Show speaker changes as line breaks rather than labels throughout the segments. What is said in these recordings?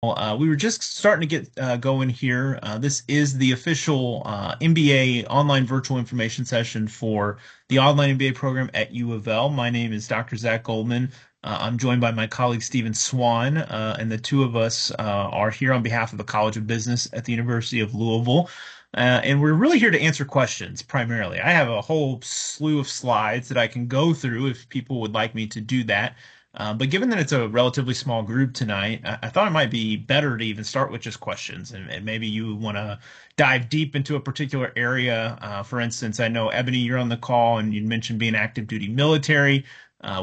We were just starting to get going here. This is the official MBA online virtual information session for the online MBA program at U of L. My name is Dr. Zac Goldman. I'm joined by my colleague Stephen Swan, and the two of us are here on behalf of the College of Business at the University of Louisville. And we're really here to answer questions primarily. I have a whole slew of slides that I can go through if people would like me to do that. But given that it's a relatively small group tonight, I thought it might be better to even start with just questions. And maybe you want to dive deep into a particular area. For instance, I know, Ebony, you're on the call and you mentioned being active duty military.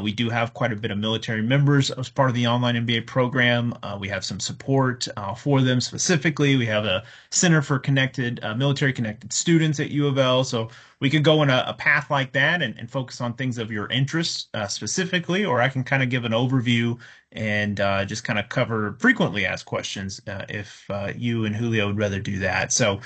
We do have quite a bit of military members as part of the online MBA program. We have some support for them specifically. We have a Center for Connected Military Connected Students at U of L. So we could go in a path like that and focus on things of your interest specifically, or I can kind of give an overview and just kind of cover frequently asked questions if you and Julio would rather do that. So,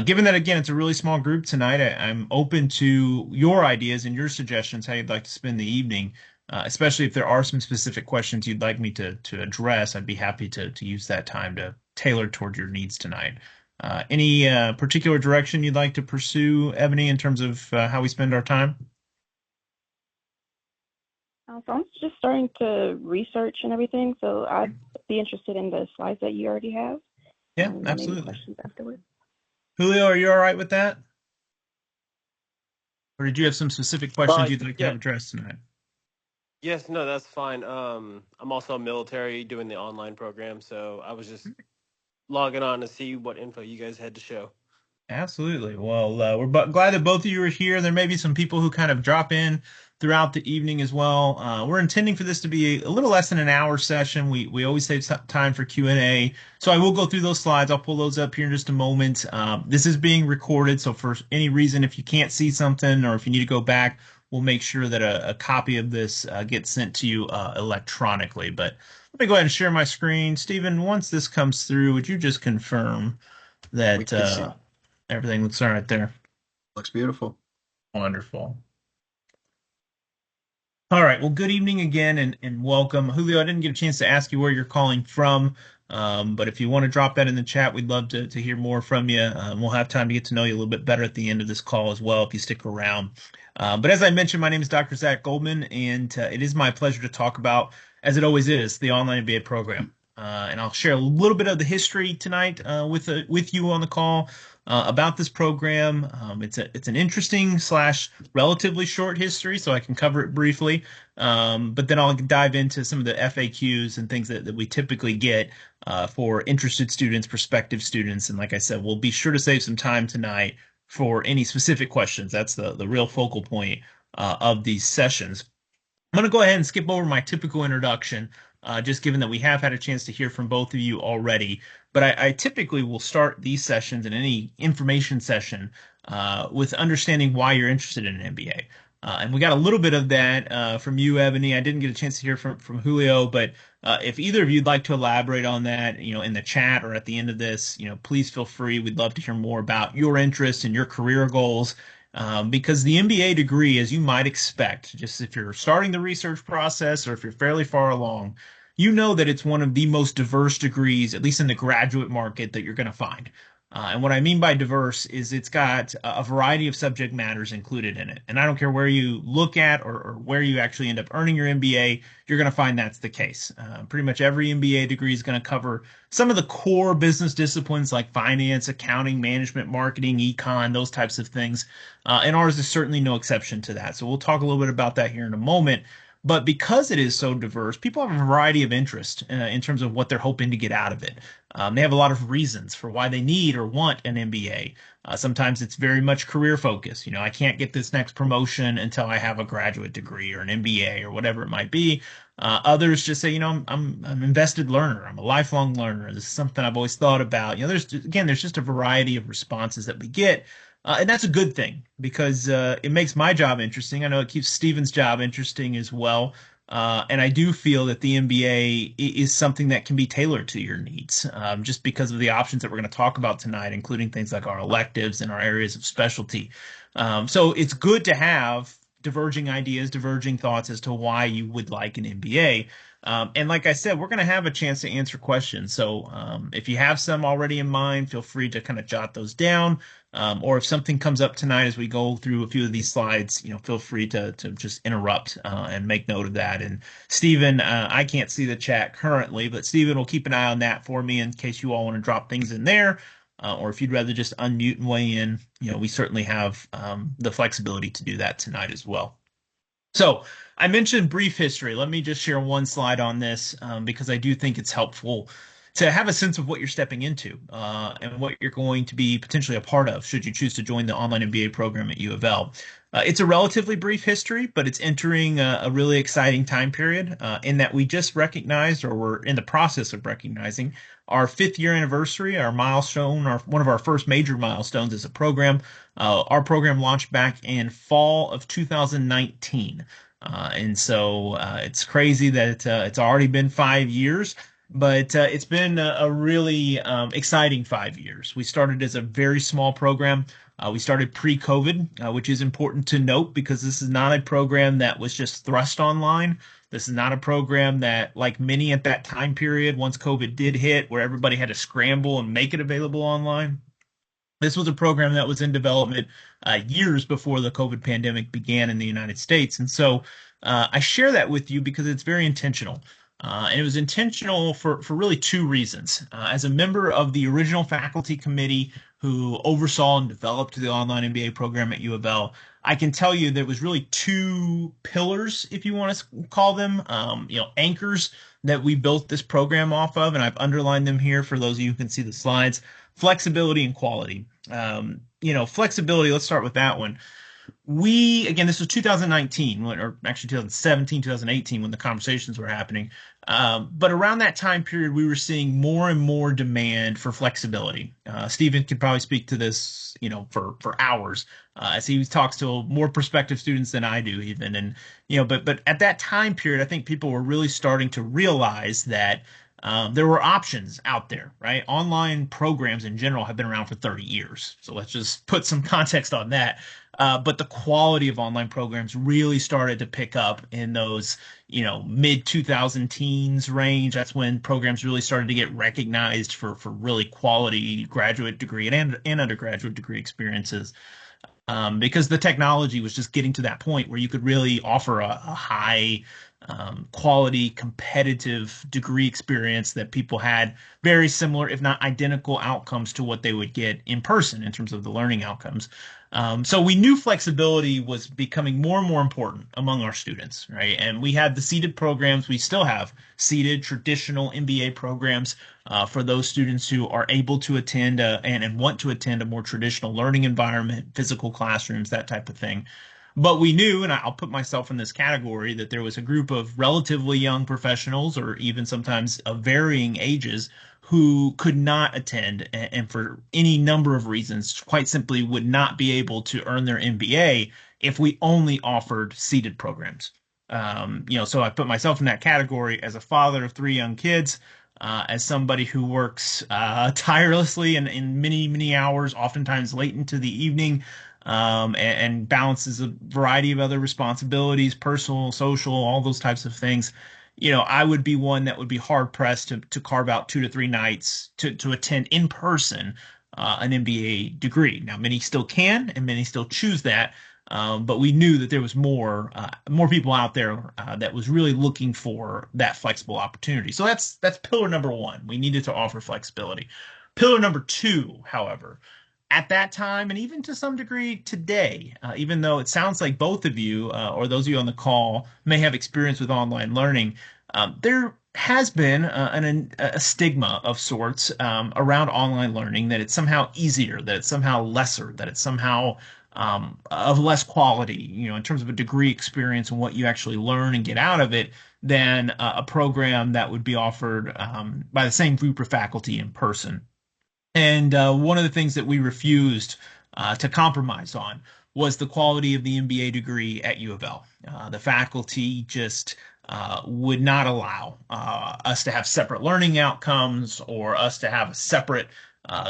given that, again, it's a really small group tonight, I'm open to your ideas and your suggestions how you'd like to spend the evening, especially if there are some specific questions you'd like me to address. I'd be happy to use that time to tailor toward your needs tonight. Any particular direction you'd like to pursue, Ebony, in terms of how we spend our time?
So I'm just starting to research and everything, so I'd be interested in the slides that you already have,
Yeah,
and maybe
absolutely.
questions afterwards.
Julio, are you all right with that? Or did you have some specific questions you'd like to have
Yeah,
addressed tonight?
yes, no, that's fine. I'm also military doing the online program, so I was just logging on to see what info you guys had to show.
Absolutely. Well, we're glad that both of you are here. There may be some people who kind of drop in throughout the evening as well. We're intending for this to be a little less than an hour session. We always save time for Q&A. So I will go through those slides. I'll pull those up here in just a moment. This is being recorded, so for any reason, if you can't see something or if you need to go back, we'll make sure that a copy of this gets sent to you electronically. But let me go ahead and share my screen. Stephen, once this comes through, would you just confirm
We
that
can see.
everything looks all right there?
Looks beautiful.
Wonderful. All right. Well, good evening again and welcome. Julio, I didn't get a chance to ask you where you're calling from, but if you want to drop that in the chat, we'd love to hear more from you. We'll have time to get to know you a little bit better at the end of this call as well if you stick around. But as I mentioned, my name is Dr. Zac Goldman, and it is my pleasure to talk about, as it always is, the online MBA program. And I'll share a little bit of the history tonight with you on the call about this program. It's an interesting slash relatively short history, so I can cover it briefly. But then I'll dive into some of the FAQs and things that we typically get for interested students, prospective students. And like I said, we'll be sure to save some time tonight for any specific questions. That's the real focal point of these sessions. I'm going to go ahead and skip over my typical introduction, just given that we have had a chance to hear from both of you already. But I typically will start these sessions and any information session with understanding why you're interested in an MBA. And we got a little bit of that from you, Ebony. I didn't get a chance to hear from Julio, but if either of you'd like to elaborate on that, in the chat or at the end of this, please feel free. We'd love to hear more about your interests and your career goals. Because the MBA degree, as you might expect, just if you're starting the research process or if you're fairly far along, you know that it's one of the most diverse degrees, at least in the graduate market, that you're going to find. And what I mean by diverse is it's got a variety of subject matters included in it. And I don't care where you look at or where you actually end up earning your MBA, you're going to find that's the case. Pretty much every MBA degree is going to cover some of the core business disciplines like finance, accounting, management, marketing, econ, those types of things. And ours is certainly no exception to that. So we'll talk a little bit about that here in a moment. But because it is so diverse, people have a variety of interest in terms of what they're hoping to get out of it. They have a lot of reasons for why they need or want an MBA. Sometimes it's very much career focused. I can't get this next promotion until I have a graduate degree or an MBA or whatever it might be. Others just say, I'm an invested learner. I'm a lifelong learner. This is something I've always thought about. There's just a variety of responses that we get. And that's a good thing because it makes my job interesting. I know it keeps Steven's job interesting as well. And I do feel that the MBA is something that can be tailored to your needs, just because of the options that we're going to talk about tonight, including things like our electives and our areas of specialty. So it's good to have diverging ideas, diverging thoughts as to why you would like an MBA. And like I said, we're going to have a chance to answer questions. So if you have some already in mind, feel free to kind of jot those down. Or if something comes up tonight as we go through a few of these slides, feel free to just interrupt and make note of that. And Stephen, I can't see the chat currently, but Stephen will keep an eye on that for me in case you all want to drop things in there. Or if you'd rather just unmute and weigh in, we certainly have the flexibility to do that tonight as well. So I mentioned brief history. Let me just share one slide on this because I do think it's helpful to have a sense of what you're stepping into and what you're going to be potentially a part of should you choose to join the online MBA program at U of L. It's a relatively brief history, but it's entering a really exciting time period in that we just recognized, or we're in the process of recognizing, our 5th-year anniversary, our milestone, one of our first major milestones as a program. Our program launched back in fall of 2019. And so it's crazy that it's already been 5 years, but it's been a really exciting 5 years. We started as a very small program. We started pre-COVID, which is important to note because this is not a program that was just thrust online. This is not a program that, like many at that time period, once COVID did hit, where everybody had to scramble and make it available online. This was a program that was in development years before the COVID pandemic began in the United States. And so I share that with you because it's very intentional. And it was intentional for really 2 reasons. As a member of the original faculty committee who oversaw and developed the online MBA program at U of L, I can tell you there was really 2 pillars, if you want to call them, anchors that we built this program off of. And I've underlined them here for those of you who can see the slides. Flexibility and quality. Flexibility, let's start with that one. Again, this was 2019, or actually 2017, 2018, when the conversations were happening. But around that time period, we were seeing more and more demand for flexibility. Stephen could probably speak to this, for hours, as he talks to more prospective students than I do even. And, but at that time period, I think people were really starting to realize that there were options out there, right? Online programs in general have been around for 30 years. So let's just put some context on that. But the quality of online programs really started to pick up in those, mid 2000 teens range. That's when programs really started to get recognized for really quality graduate degree and undergraduate degree experiences. Because the technology was just getting to that point where you could really offer a high quality, competitive degree experience that people had very similar, if not identical, outcomes to what they would get in person in terms of the learning outcomes. So we knew flexibility was becoming more and more important among our students, right? And we had the seated programs. We still have seated traditional MBA programs for those students who are able to attend and want to attend a more traditional learning environment, physical classrooms, that type of thing. But we knew, and I'll put myself in this category, that there was a group of relatively young professionals, or even sometimes of varying ages, who could not attend and for any number of reasons, quite simply would not be able to earn their MBA if we only offered seated programs. So I put myself in that category as a father of 3 young kids, as somebody who works tirelessly and in many, many hours, oftentimes late into the evening, and balances a variety of other responsibilities, personal, social, all those types of things. I would be one that would be hard pressed to carve out 2 to 3 nights to attend in person an MBA degree. Now, many still can, and many still choose that. But we knew that there was more people out there that was really looking for that flexible opportunity. So that's pillar number 1. We needed to offer flexibility. Pillar number 2, however, at that time, and even to some degree today, even though it sounds like both of you or those of you on the call may have experience with online learning, there has been a stigma of sorts around online learning, that it's somehow easier, that it's somehow lesser, that it's somehow of less quality, in terms of a degree experience and what you actually learn and get out of it, than a program that would be offered by the same group of faculty in person. And one of the things that we refused to compromise on was the quality of the MBA degree at U of L. The faculty just would not allow us to have separate learning outcomes, or us to have a separate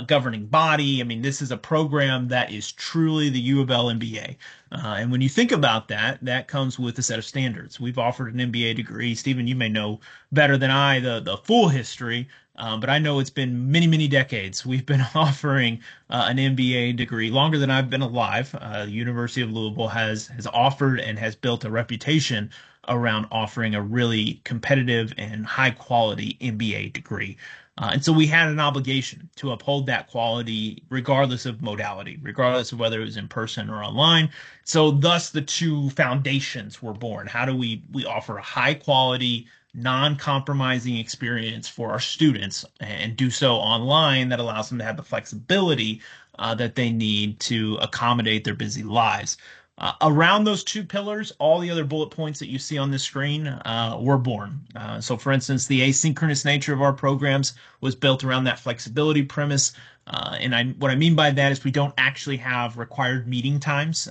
governing body. I mean, this is a program that is truly the U of L MBA. And when you think about that, that comes with a set of standards. We've offered an MBA degree. Stephen, you may know better than I the full history, but I know it's been many, many decades. We've been offering an MBA degree longer than I've been alive. The University of Louisville has offered and has built a reputation around offering a really competitive and high quality MBA degree. And so we had an obligation to uphold that quality regardless of modality, regardless of whether it was in person or online. So thus the two foundations were born. How do we offer a high quality, non-compromising experience for our students and do so online that allows them to have the flexibility that they need to accommodate their busy lives. Around those two pillars, all the other bullet points that you see on the screen were born. So, for instance, the asynchronous nature of our programs was built around that flexibility premise. What I mean by that is we don't actually have required meeting times.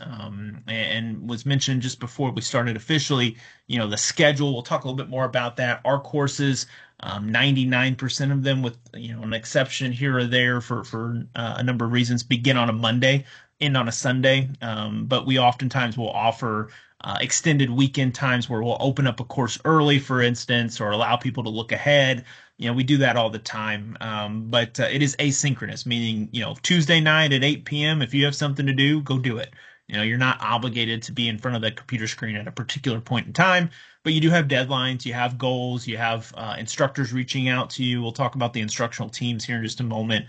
And was mentioned just before we started officially, the schedule. We'll talk a little bit more about that. Our courses, 99% of them, with an exception here or there for a number of reasons, begin on a Monday, end on a Sunday. But we oftentimes will offer extended weekend times where we'll open up a course early, for instance, or allow people to look ahead. We do that all the time. But it is asynchronous, meaning, Tuesday night at 8 p.m., if you have something to do, go do it. You're not obligated to be in front of that computer screen at a particular point in time, but you do have deadlines, you have goals, you have instructors reaching out to you. We'll talk about the instructional teams here in just a moment.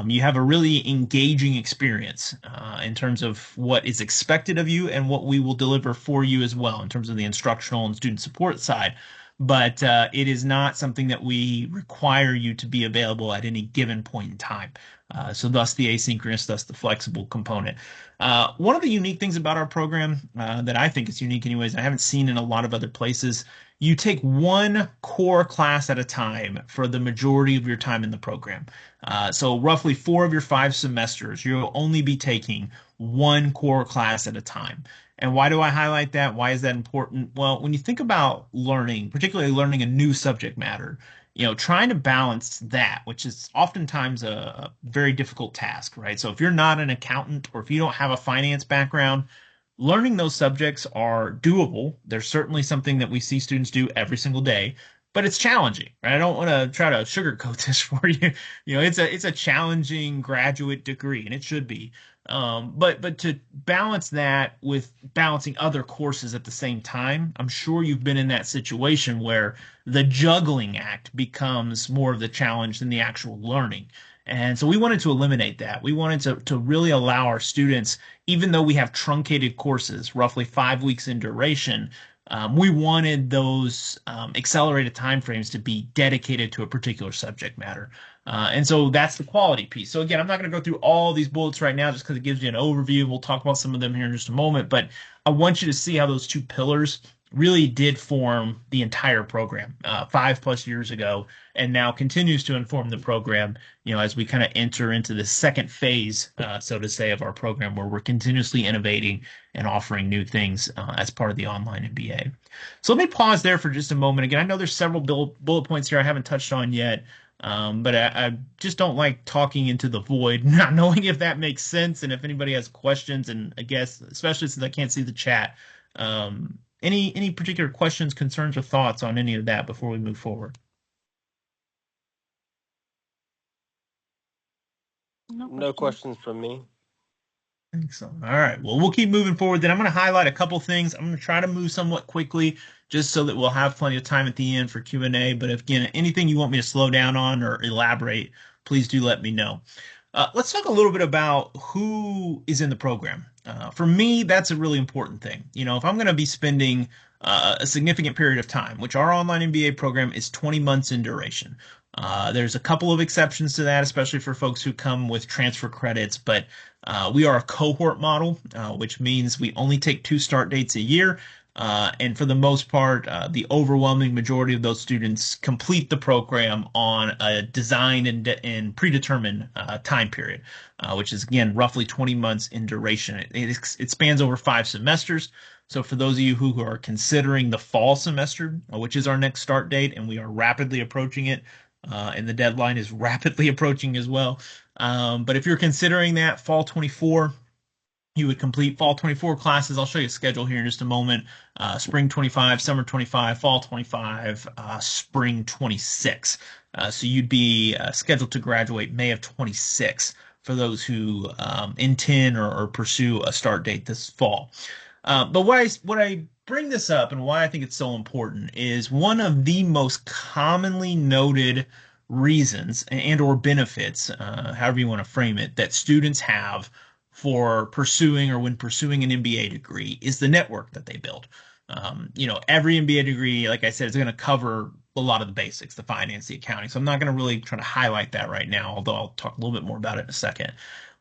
You have a really engaging experience in terms of what is expected of you and what we will deliver for you as well in terms of the instructional and student support side. But it is not something that we require you to be available at any given point in time. So thus the asynchronous, thus the flexible component. One of the unique things about our program that I think is unique anyways, I haven't seen in a lot of other places, you take one core class at a time for the majority of your time in the program. So roughly 4 of your 5 semesters, you'll only be taking one core class at a time. And why do I highlight that? Why is that important? Well, when you think about learning, particularly learning a new subject matter, trying to balance that, which is oftentimes a very difficult task, right? So if you're not an accountant or if you don't have a finance background, learning those subjects are doable. They're certainly something that we see students do every single day, but it's challenging, right? I don't want to try to sugarcoat this for you. It's a challenging graduate degree, and it should be. But to balance that with balancing other courses at the same time, I'm sure you've been in that situation where the juggling act becomes more of the challenge than the actual learning. And so we wanted to eliminate that. We wanted to really allow our students, even though we have truncated courses, roughly 5 weeks in duration, we wanted those accelerated timeframes to be dedicated to a particular subject matter. And so that's the quality piece. So again, I'm not going to go through all these bullets right now just because it gives you an overview. We'll talk about some of them here in just a moment, but I want you to see how those two pillars really did form the entire program 5+ years ago, and now continues to inform the program, as we kind of enter into the second phase, so to say, of our program, where we're continuously innovating and offering new things as part of the online MBA. So let me pause there for just a moment. Again, I know there's several bullet points here I haven't touched on yet. But I just don't like talking into the void, not knowing if that makes sense, and if anybody has questions, and I guess, especially since I can't see the chat, any particular questions, concerns, or thoughts on any of that before we move forward?
No questions from me.
Excellent. All right. Well, we'll keep moving forward. Then I'm going to highlight a couple things. I'm going to try to move somewhat quickly, just so that we'll have plenty of time at the end for Q&A. But if, again, anything you want me to slow down on or elaborate, please do let me know. Let's talk a little bit about who is in the program. For me, that's a really important thing. If I'm going to be spending a significant period of time, which our online MBA program is 20 months in duration. There's a couple of exceptions to that, especially for folks who come with transfer credits, but we are a cohort model, which means we only take 2 start dates a year. And for the most part, the overwhelming majority of those students complete the program on a designed and predetermined time period, which is, again, roughly 20 months in duration. It spans over 5 semesters. So for those of you who are considering the fall semester, which is our next start date, and we are rapidly approaching it, and the deadline is rapidly approaching as well. But if you're considering that fall 24, you would complete fall 24 classes. I'll show you a schedule here in just a moment. Spring 25, summer 25, fall 25, spring 26. So you'd be scheduled to graduate May of 26 for those who intend or pursue a start date this fall. But what I bring this up and why I think it's so important is one of the most commonly noted reasons and or benefits, however you want to frame it, that students have for pursuing or when pursuing an MBA degree is the network that they build. Every MBA degree, like I said, is going to cover a lot of the basics, the finance, the accounting. So I'm not going to really try to highlight that right now, although I'll talk a little bit more about it in a second.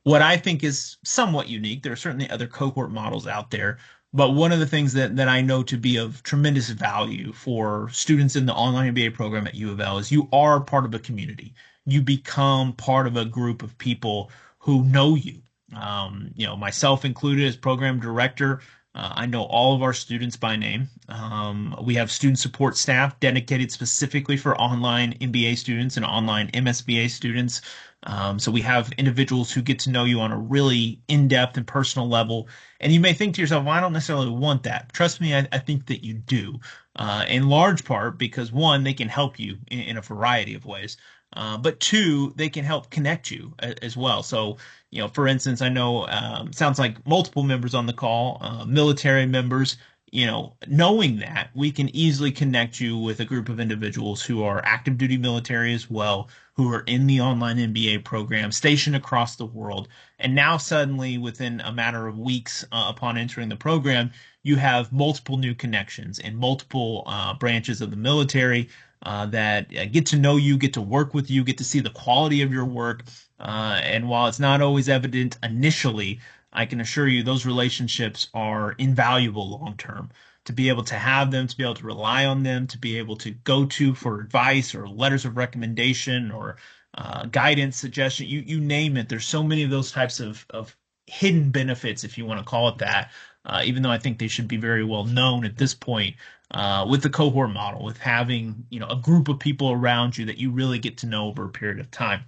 What I think is somewhat unique, there are certainly other cohort models out there, but one of the things that I know to be of tremendous value for students in the online MBA program at U of L is you are part of a community. You become part of a group of people who know you. Myself included as program director, I know all of our students by name. We have student support staff dedicated specifically for online MBA students and online MSBA students. So we have individuals who get to know you on a really in-depth and personal level. And you may think to yourself, well, I don't necessarily want that. Trust me, I think that you do. In large part because one, they can help you in a variety of ways. But two, they can help connect you as well. So, for instance, I know sounds like multiple members on the call, military members, knowing that we can easily connect you with a group of individuals who are active duty military as well, who are in the online MBA program, stationed across the world. And now suddenly, within a matter of weeks upon entering the program, you have multiple new connections in multiple branches of the military that get to know you, get to work with you, get to see the quality of your work. And while it's not always evident initially, I can assure you those relationships are invaluable long term. To be able to have them, to be able to rely on them, to be able to go to for advice or letters of recommendation or guidance, suggestion, you name it. There's so many of those types of hidden benefits, if you want to call it that, even though I think they should be very well known at this point with the cohort model, with having a group of people around you that you really get to know over a period of time.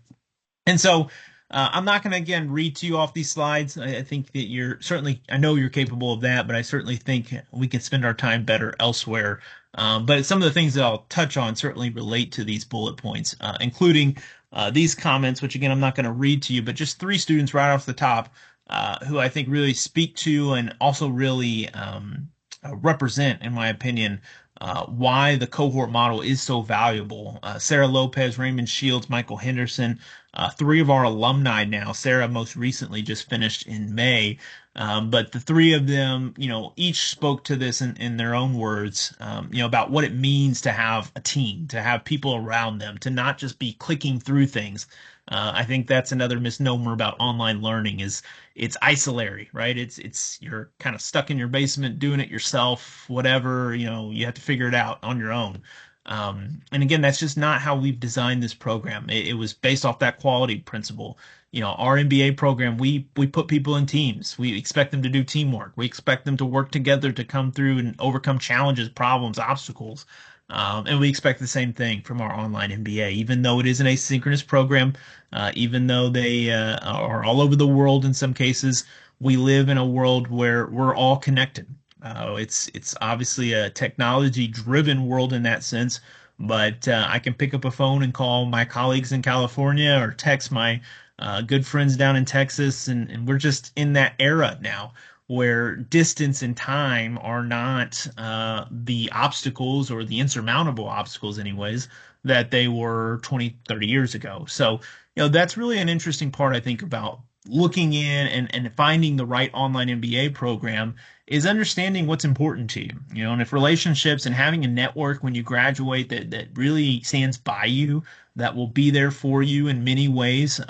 And so I'm not going to again read to you off these slides. I think that I know you're capable of that, but I certainly think we can spend our time better elsewhere. But some of the things that I'll touch on certainly relate to these bullet points, including these comments, which again, I'm not going to read to you, but just three students right off the top who I think really speak to and also really represent, in my opinion, why the cohort model is so valuable. Sarah Lopez, Raymond Shields, Michael Henderson, three of our alumni now. Sarah most recently just finished in May. But the three of them, each spoke to this in their own words, about what it means to have a team, to have people around them, to not just be clicking through things. I think that's another misnomer about online learning is it's isolatory, right? It's you're kind of stuck in your basement doing it yourself, whatever, you have to figure it out on your own. And again, that's just not how we've designed this program. It was based off that quality principle. Our MBA program, we put people in teams. We expect them to do teamwork. We expect them to work together to come through and overcome challenges, problems, obstacles. And we expect the same thing from our online MBA, even though it is an asynchronous program, even though they are all over the world in some cases. We live in a world where we're all connected. It's obviously a technology-driven world in that sense, but I can pick up a phone and call my colleagues in California or text my good friends down in Texas, and we're just in that era now where distance and time are not the obstacles or the insurmountable obstacles, anyways, that they were 20, 30 years ago. So, that's really an interesting part, I think, about looking in and finding the right online MBA program is understanding what's important to you. And if relationships and having a network when you graduate that really stands by you, that will be there for you in many ways,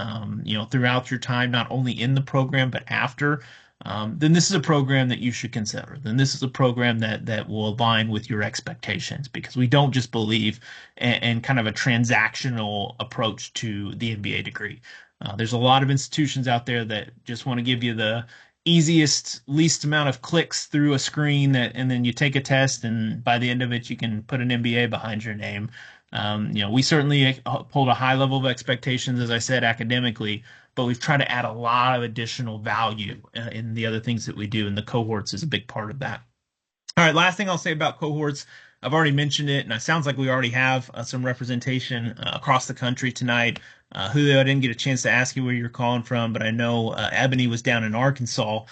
throughout your time, not only in the program, but after, then this is a program that you should consider. Then this is a program that will align with your expectations because we don't just believe in kind of a transactional approach to the MBA degree. There's a lot of institutions out there that just want to give you the easiest, least amount of clicks through a screen and then you take a test and by the end of it you can put an MBA behind your name. We certainly hold a high level of expectations, as I said, academically, but we've tried to add a lot of additional value in the other things that we do, and the cohorts is a big part of that. All right, last thing I'll say about cohorts, I've already mentioned it, and it sounds like we already have some representation across the country tonight. Julio, I didn't get a chance to ask you where you're calling from, but I know Ebony was down in Arkansas.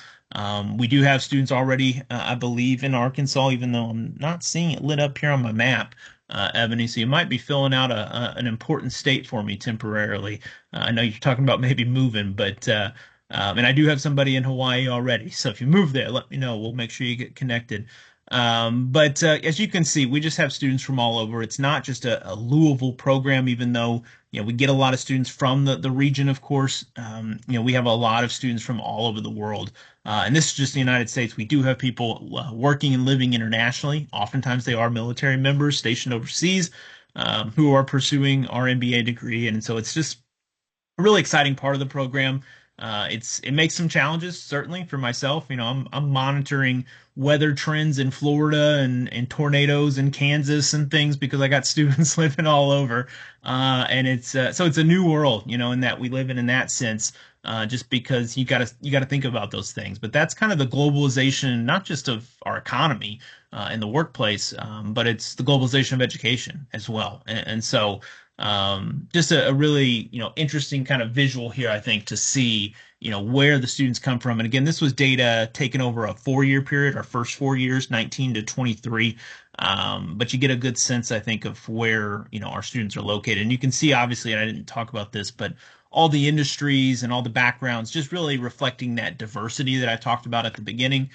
We do have students already, I believe, in Arkansas, even though I'm not seeing it lit up here on my map, Ebony. So you might be filling out an important state for me temporarily. I know you're talking about maybe moving, but and I do have somebody in Hawaii already. So if you move there, let me know. We'll make sure you get connected. But as you can see, we just have students from all over. It's not just a Louisville program, even though we get a lot of students from the region, of course. We have a lot of students from all over the world. And this is just the United States. We do have people working and living internationally. Oftentimes they are military members stationed overseas who are pursuing our MBA degree. And so it's just a really exciting part of the program. It makes some challenges certainly for myself. I'm monitoring weather trends in Florida and tornadoes in Kansas and things because I got students living all over, and it's a new world, in that we live in that sense. Just because you gotta think about those things, but that's kind of the globalization, not just of our economy in the workplace, but it's the globalization of education as well, and so just a really interesting kind of visual here, I think, to see where the students come from. And again, this was data taken over a 4-year period, our first 4 years, 19 to 23. But you get a good sense, I think, of where our students are located. And you can see, obviously, and I didn't talk about this, but all the industries and all the backgrounds, just really reflecting that diversity that I talked about at the beginning.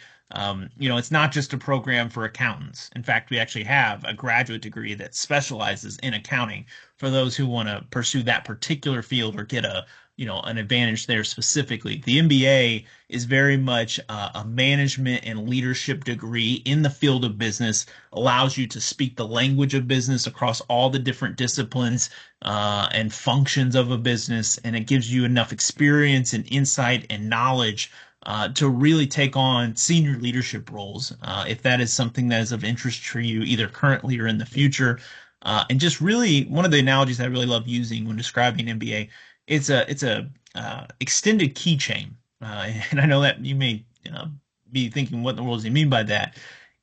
It's not just a program for accountants. In fact, we actually have a graduate degree that specializes in accounting for those who want to pursue that particular field or get an advantage there specifically. The MBA is very much a management and leadership degree in the field of business, allows you to speak the language of business across all the different disciplines and functions of a business, and it gives you enough experience and insight and knowledge to really take on senior leadership roles, if that is something that is of interest for you, either currently or in the future. And just really, one of the analogies I really love using when describing MBA, it's a extended keychain. And I know that you may be thinking, what in the world does he mean by that?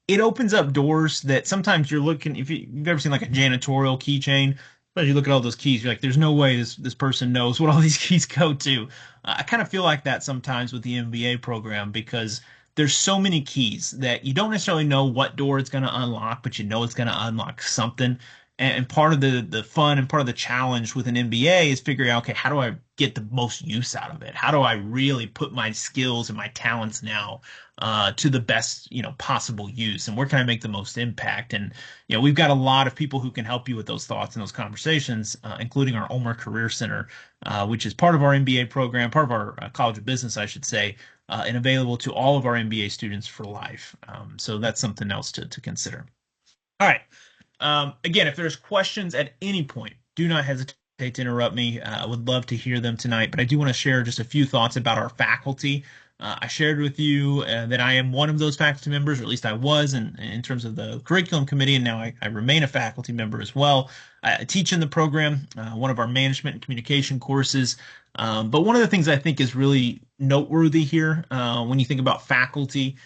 It opens up doors that sometimes you're looking, if you've ever seen like a janitorial keychain, but you look at all those keys, you're like, there's no way this person knows what all these keys go to. I kind of feel like that sometimes with the MBA program because there's so many keys that you don't necessarily know what door it's going to unlock, but you know it's going to unlock something. And part of the fun and part of the challenge with an MBA is figuring out, okay, how do I get the most use out of it? How do I really put my skills and my talents now to the best, possible use? And where can I make the most impact? And, we've got a lot of people who can help you with those thoughts and those conversations, including our Omer Career Center, which is part of our MBA program, part of our College of Business, I should say, and available to all of our MBA students for life. So that's something else to consider. All right. Again, if there's questions at any point, do not hesitate to interrupt me. I would love to hear them tonight, but I do want to share just a few thoughts about our faculty. I shared with you that I am one of those faculty members, or at least I was in terms of the curriculum committee, and now I remain a faculty member as well. I teach in the program, one of our management and communication courses. But one of the things I think is really noteworthy here when you think about faculty,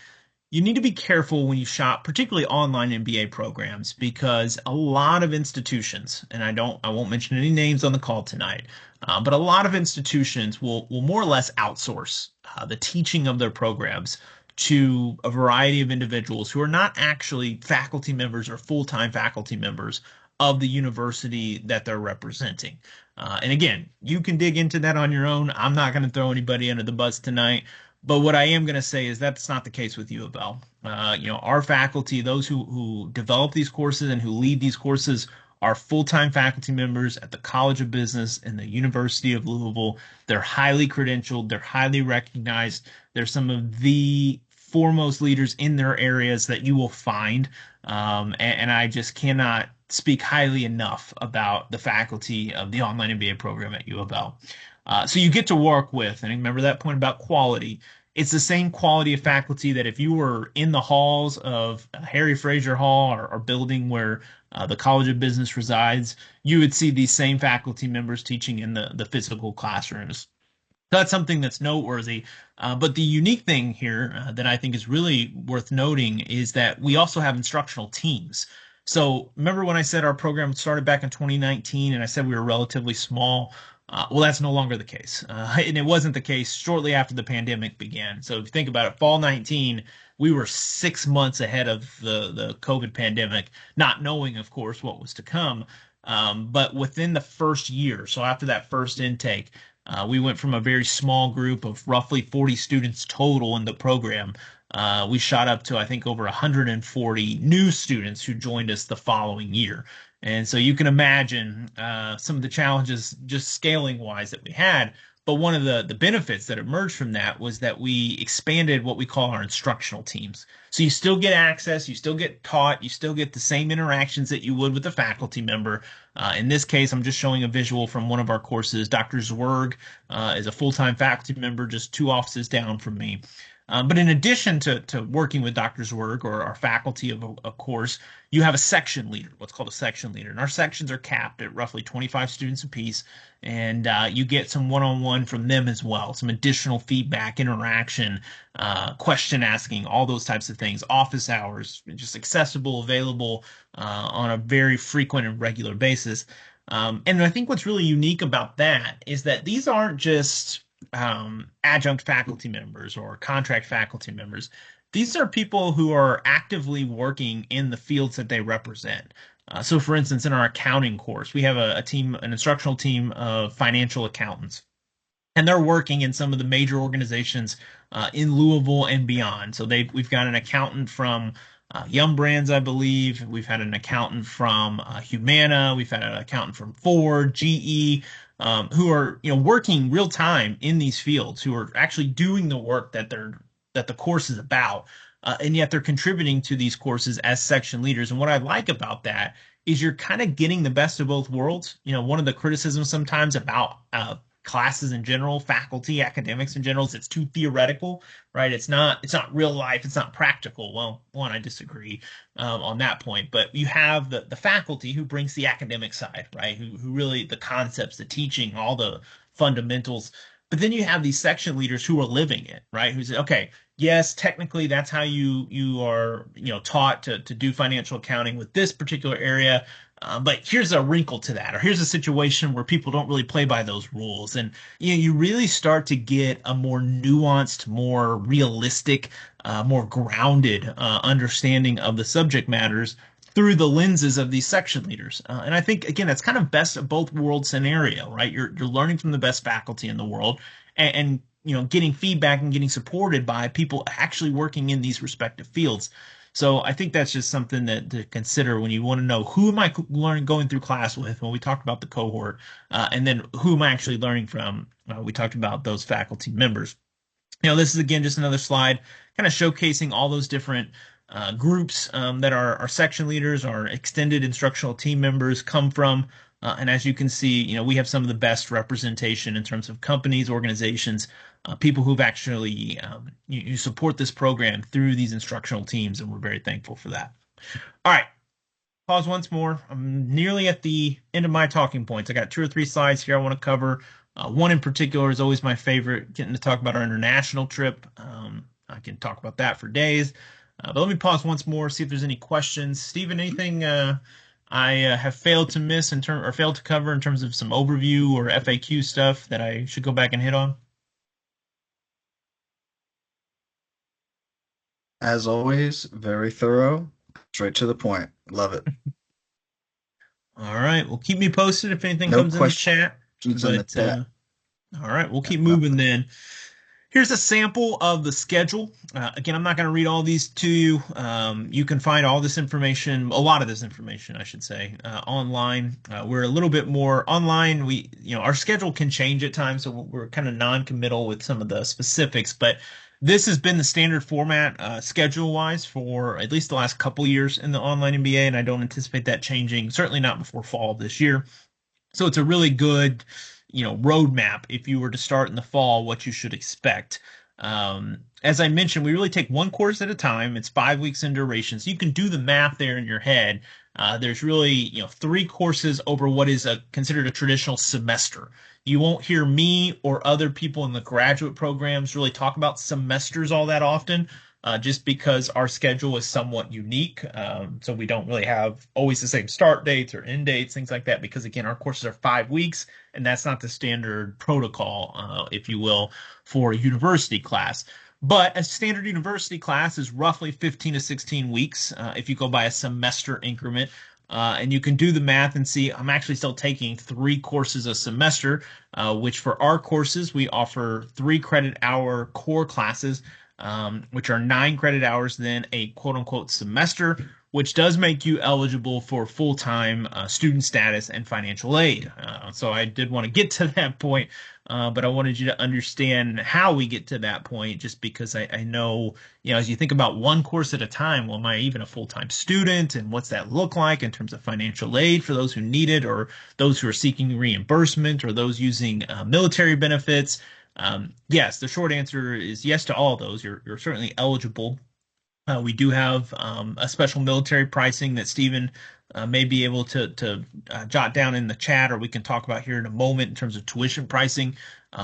you need to be careful when you shop, particularly online MBA programs, because a lot of institutions, and I won't mention any names on the call tonight, but a lot of institutions will more or less outsource the teaching of their programs to a variety of individuals who are not actually faculty members or full-time faculty members of the university that they're representing. And again, you can dig into that on your own. I'm not going to throw anybody under the bus tonight. But what I am going to say is that's not the case with UofL. Our faculty, those who develop these courses and who lead these courses, are full-time faculty members at the College of Business and the University of Louisville. They're highly credentialed. They're highly recognized. They're some of the foremost leaders in their areas that you will find. And I just cannot speak highly enough about the faculty of the online MBA program at UofL. So you get to work with, and remember that point about quality, it's the same quality of faculty that if you were in the halls of Harry Fraser Hall or building where the College of Business resides, you would see these same faculty members teaching in the physical classrooms. That's something that's noteworthy. But the unique thing here that I think is really worth noting is that we also have instructional teams. So remember when I said our program started back in 2019 and I said we were relatively small? Well, that's no longer the case. And it wasn't the case shortly after the pandemic began. So if you think about it, fall 19, we were 6 months ahead of the COVID pandemic, not knowing, of course, what was to come. But within the first year, so after that first intake, we went from a very small group of roughly 40 students total in the program. We shot up to, I think, over 140 new students who joined us the following year. And so you can imagine some of the challenges just scaling wise that we had. But one of the benefits that emerged from that was that we expanded what we call our instructional teams. So you still get access, you still get taught, you still get the same interactions that you would with a faculty member. In this case, I'm just showing a visual from one of our courses. Dr. Zwerg is a full-time faculty member just 2 offices down from me. But in addition to working with Dr. Zwerg or our faculty of a course, you have a section leader, what's called a section leader. And our sections are capped at roughly 25 students apiece. And you get some one-on-one from them as well, some additional feedback, interaction, question asking, all those types of things, office hours, just accessible, available on a very frequent and regular basis. And I think what's really unique about that is that these aren't just adjunct faculty members or contract faculty members. These are people who are actively working in the fields that they represent. So, for instance, in our accounting course, we have a team, an instructional team of financial accountants, and they're working in some of the major organizations in Louisville and beyond. So we've got an accountant from Yum Brands, I believe. We've had an accountant from Humana. We've had an accountant from Ford, GE, who are working real time in these fields, who are actually doing the work that the course is about. And yet they're contributing to these courses as section leaders. And what I like about that is you're kind of getting the best of both worlds. One of the criticisms sometimes about classes in general, faculty, academics in general, is it's too theoretical, right? It's not real life. It's not practical. Well, one, I disagree on that point, but you have the faculty who brings the academic side, right? Who really the concepts, the teaching, all the fundamentals. But then you have these section leaders who are living it, right? Who say, okay, yes, technically that's how you are taught to do financial accounting with this particular area. But here's a wrinkle to that, or here's a situation where people don't really play by those rules, and you really start to get a more nuanced, more realistic, more grounded understanding of the subject matters through the lenses of these section leaders. And I think again, that's kind of best of both worlds scenario, right? You're learning from the best faculty in the world, and getting feedback and getting supported by people actually working in these respective fields. So I think that's just something that to consider when you want to know who am I going through class with when we talked about the cohort, and then who am I actually learning from? We talked about those faculty members. This is again just another slide, kind of showcasing all those different groups that our section leaders, our extended instructional team members come from. And as you can see, we have some of the best representation in terms of companies, organizations, people who've actually you support this program through these instructional teams, and we're very thankful for that. All right, pause once more. I'm nearly at the end of my talking points. I got 2 or 3 slides here I want to cover. One in particular is always my favorite, getting to talk about our international trip. I can talk about that for days. But let me pause once more, see if there's any questions. Stephen, anything I have failed to miss or failed to cover in terms of some overview or FAQ stuff that I should go back and hit on?
As always, very thorough, straight to the point. Love it.
All right. Well, keep me posted if anything
No
comes in the chat.
questions in the chat.
All right. We'll keep moving then. Here's a sample of the schedule. Again, I'm not going to read all these to you. You can find all this information, a lot of this information, I should say, online. We're a little bit more online. Our schedule can change at times, so we're kind of non-committal with some of the specifics. But this has been the standard format, schedule-wise, for at least the last couple years in the online MBA, and I don't anticipate that changing. Certainly not before fall of this year. So it's a really good roadmap if you were to start in the fall, what you should expect. As I mentioned, we really take one course at a time. It's 5 weeks in duration, so you can do the math there in your head. There's really, 3 courses over what is considered a traditional semester. You won't hear me or other people in the graduate programs really talk about semesters all that often, just because our schedule is somewhat unique. So we don't really have always the same start dates or end dates, things like that, because again, our courses are 5 weeks, and that's not the standard protocol, if you will, for a university class. But a standard university class is roughly 15 to 16 weeks if you go by a semester increment. And you can do the math and see I'm actually still taking 3 courses a semester, which for our courses, we offer 3 credit hour core classes, which are 9 credit hours, then a quote unquote semester, which does make you eligible for full-time student status and financial aid. So I did want to get to that point, but I wanted you to understand how we get to that point, just because I know, as you think about one course at a time, well, am I even a full-time student? And what's that look like in terms of financial aid for those who need it, or those who are seeking reimbursement, or those using military benefits? Yes, the short answer is yes to all of those. You're certainly eligible. We do have a special military pricing that Stephen may be able to jot down in the chat, or we can talk about here in a moment in terms of tuition pricing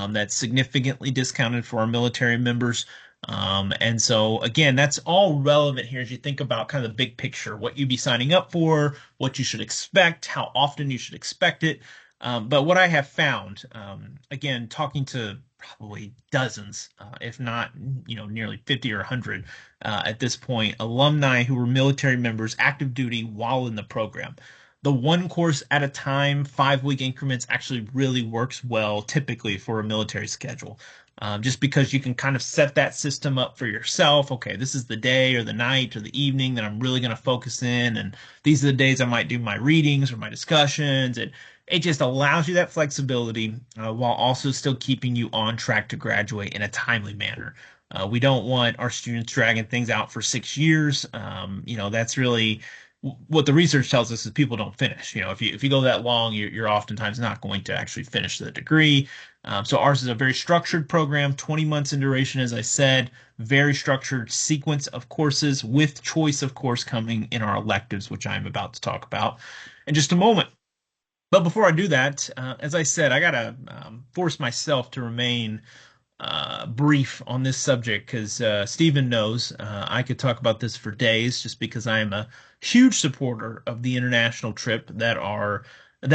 that's significantly discounted for our military members. And so, again, that's all relevant here as you think about kind of the big picture, what you'd be signing up for, what you should expect, how often you should expect it. But what I have found, again, talking to probably dozens, if not, nearly 50 or 100 at this point, alumni who were military members, active duty while in the program. The one course at a time, 5 week increments actually really works well typically for a military schedule. Just because you can kind of set that system up for yourself. Okay, this is the day or the night or the evening that I'm really going to focus in, and these are the days I might do my readings or my discussions. And it just allows you that flexibility while also still keeping you on track to graduate in a timely manner. We don't want our students dragging things out for 6 years. That's really what the research tells us is people don't finish. If you go that long, you're oftentimes not going to actually finish the degree. So ours is a very structured program, 20 months in duration, as I said, very structured sequence of courses with choice, of course, coming in our electives, which I'm about to talk about in just a moment. But before I do that, as I said, I gotta force myself to remain brief on this subject because Stephen knows I could talk about this for days, just because I am a huge supporter of the international trip that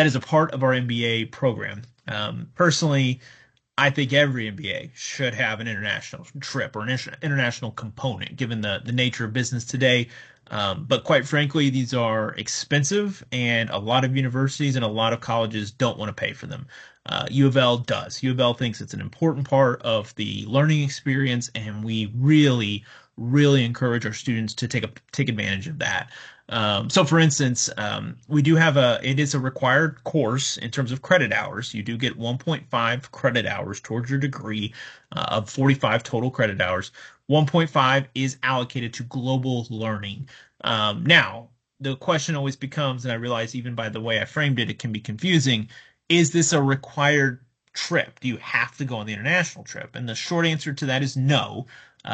is a part of our MBA program. Personally, I think every MBA should have an international trip or an international component, given the nature of business today. But quite frankly, these are expensive, and a lot of universities and a lot of colleges don't want to pay for them. U of L does. U of L thinks it's an important part of the learning experience, and we really, really encourage our students to take advantage of that. So for instance, we do have it is a required course in terms of credit hours. You do get 1.5 credit hours towards your degree of 45 total credit hours. 1.5 is allocated to global learning. Now, the question always becomes, and I realize even by the way I framed it, it can be confusing. Is this a required trip? Do you have to go on the international trip? And the short answer to that is no.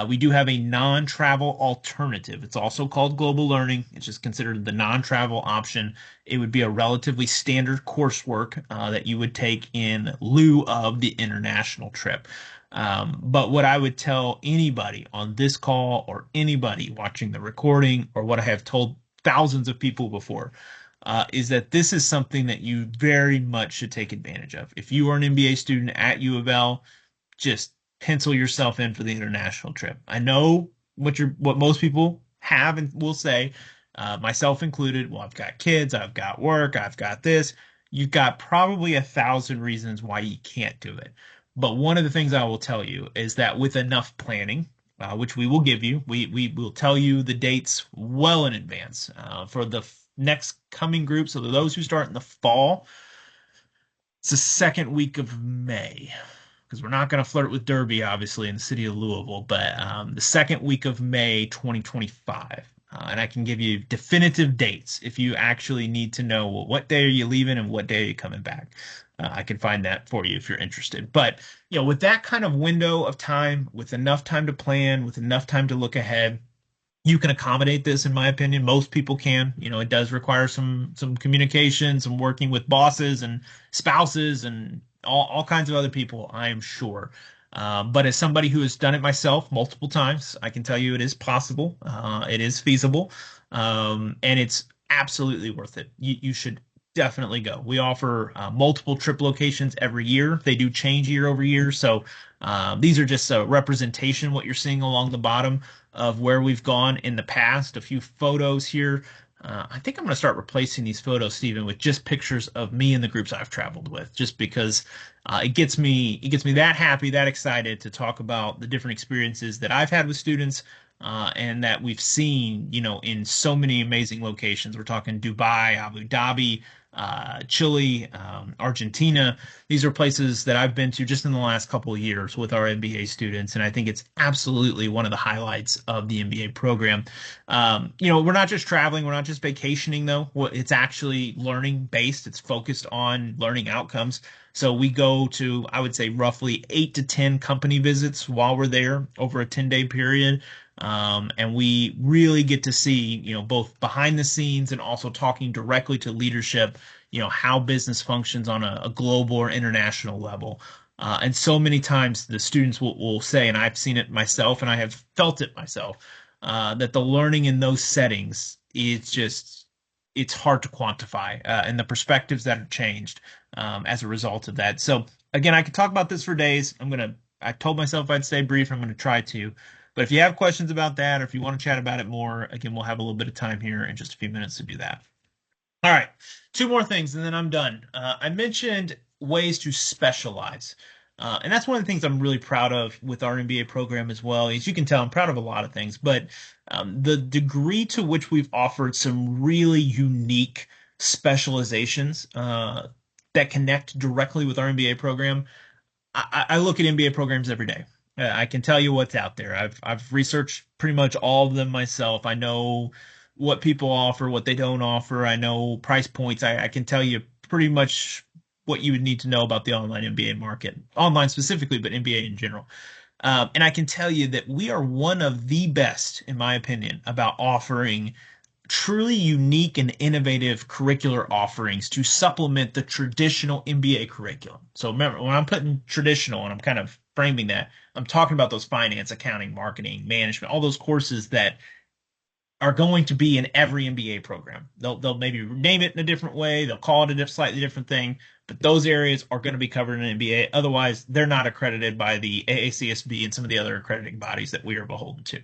We do have a non-travel alternative. It's also called global learning. It's just considered the non-travel option. It would be a relatively standard coursework that you would take in lieu of the international trip. But what I would tell anybody on this call or anybody watching the recording, or what I have told thousands of people before, is that this is something that you very much should take advantage of. If you are an MBA student at U of L, just pencil yourself in for the international trip. I know what most people have and will say, myself included. Well, I've got kids, I've got work, I've got this. You've got probably 1,000 reasons why you can't do it. But one of the things I will tell you is that with enough planning, which we will give you, we will tell you the dates well in advance for the next coming group. So those who start in the fall, it's the second week of May, because we're not going to flirt with Derby, obviously, in the city of Louisville, but the second week of May 2025. And I can give you definitive dates if you actually need to know, well, what day are you leaving and what day are you coming back. I can find that for you if you're interested. But with that kind of window of time, with enough time to plan, with enough time to look ahead, you can accommodate this, in my opinion. Most people can. It does require some communication, some working with bosses and spouses and all kinds of other people, I am sure. But as somebody who has done it myself multiple times, I can tell you it is possible. It is feasible, and it's absolutely worth it. You should definitely go. We offer multiple trip locations every year. They do change year over year, so these are just a representation. What you're seeing along the bottom of where we've gone in the past. A few photos here. I think I'm going to start replacing these photos, Stephen, with just pictures of me and the groups I've traveled with, just because it gets me that happy, that excited to talk about the different experiences that I've had with students, and that we've seen, in so many amazing locations. We're talking Dubai, Abu Dhabi, Chile, Argentina. These are places that I've been to just in the last couple of years with our MBA students, and I think it's absolutely one of the highlights of the MBA program. We're not just traveling, we're not just vacationing, though. It's actually learning based. It's focused on learning outcomes. So we go to, I would say, roughly 8 to 10 company visits while we're there over a 10-day period. And we really get to see, both behind the scenes and also talking directly to leadership, how business functions on a global or international level. And so many times the students will say, and I've seen it myself and I have felt it myself, that the learning in those settings is just, it's hard to quantify, and the perspectives that are changed as a result of that. So again, I could talk about this for days. I told myself I'd stay brief. I'm going to try to. But if you have questions about that, or if you want to chat about it more, again, we'll have a little bit of time here in just a few minutes to do that. All right, two more things, and then I'm done. I mentioned ways to specialize. And that's one of the things I'm really proud of with our MBA program as well. As you can tell, I'm proud of a lot of things, but the degree to which we've offered some really unique specializations that connect directly with our MBA program. I look at MBA programs every day. I can tell you what's out there. I've researched pretty much all of them myself. I know what people offer, what they don't offer. I know price points. I can tell you pretty much what you would need to know about the online MBA market, online specifically, but MBA in general. And I can tell you that we are one of the best, in my opinion, about offering truly unique and innovative curricular offerings to supplement the traditional MBA curriculum. So remember, when I'm putting traditional and I'm kind of framing that, I'm talking about those finance, accounting, marketing, management, all those courses that are going to be in every MBA program. They'll maybe name it in a different way. They'll call it a slightly different thing, but those areas are going to be covered in an MBA. Otherwise, they're not accredited by the AACSB and some of the other accrediting bodies that we are beholden to.